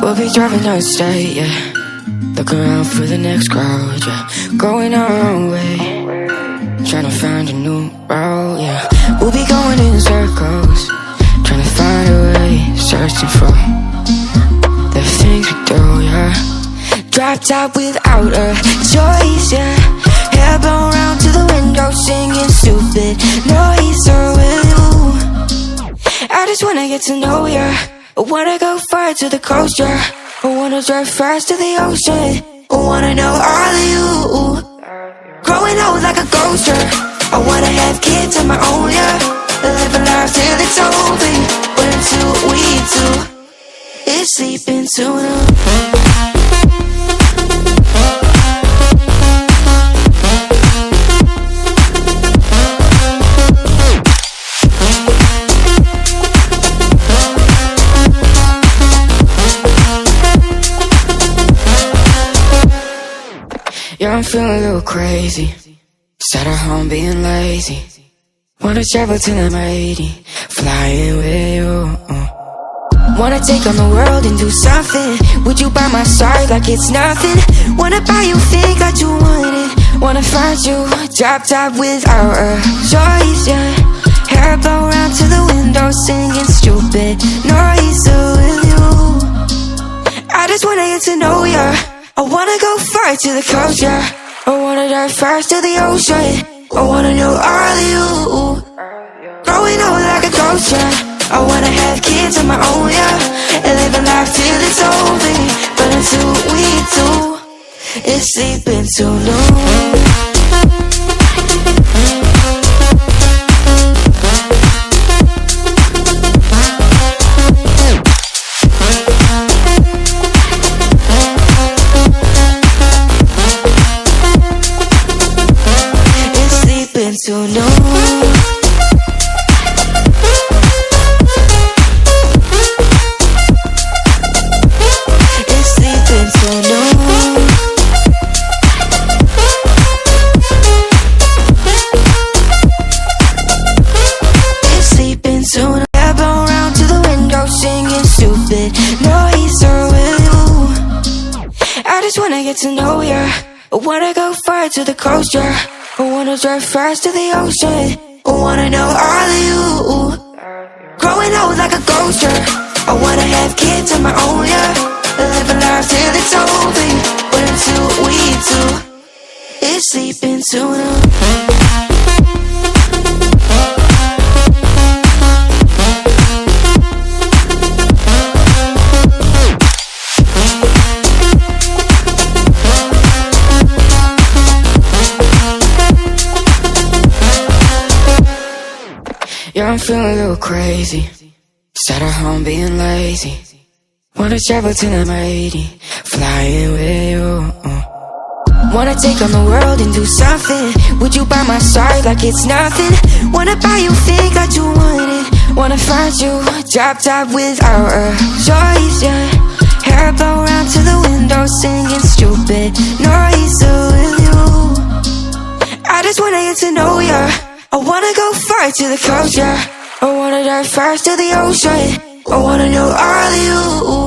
We'll be driving down the state, yeah. Looking around for the next crowd, yeah. Going our own way, trying to find a new route, yeah. We'll be going in circles, trying to find a way, searching for the things we do, yeah. Drop top without a choice, yeah. Hair blown round to the window, singing stupid noise. Or will you? I just wanna get to know ya. I wanna go far to the coast, yeah. I wanna drive fast to the ocean. I wanna know all of you. Growing old like a ghost, yeah. I wanna have kids of my own, yeah. Live a life till it's over. But until we do, it's sleeping too long. Yeah, I'm feeling a little crazy. Sat at home being lazy. Wanna travel till I'm 80, flying with you. Wanna take on the world and do something. Would you by my side like it's nothing? Wanna buy you things that you wanted. Wanna find you, drop top without a choice, yeah. Hair blow round to the window, singing stupid noise. So will you? I just wanna get to know ya. I wanna go far to the coast, yeah. I wanna dive fast to the ocean. I wanna know all of you. Growing old like a ghost, yeah. I wanna have kids of my own, yeah. And live a life till it's over. But until we do, it's sleeping too long. Too long. It's sleeping too long. It's sleeping too long. Hair blown round to the window, singing stupid noise. Or will you? I just wanna get to know ya. I wanna go far to the coast, yeah. I wanna drive fast to the ocean. I wanna know all of you. Growing old like a ghost, yeah. I wanna have kids of my own, yeah. Live a life till it's over. But until we do, it's sleeping too long. Yeah, I'm feeling a little crazy. Sat at home being lazy. Wanna travel till I'm 80, flying with you. Wanna take on the world and do something. Would you by my side like it's nothing? Wanna buy you things that you wanted. Wanna find you, drop top without a choice, yeah. Hair blow round to the window, singing stupid noise. So will you? I just wanna get to know ya. I wanna go far to the coast, yeah. I wanna dive fast to the ocean. I wanna know all of you.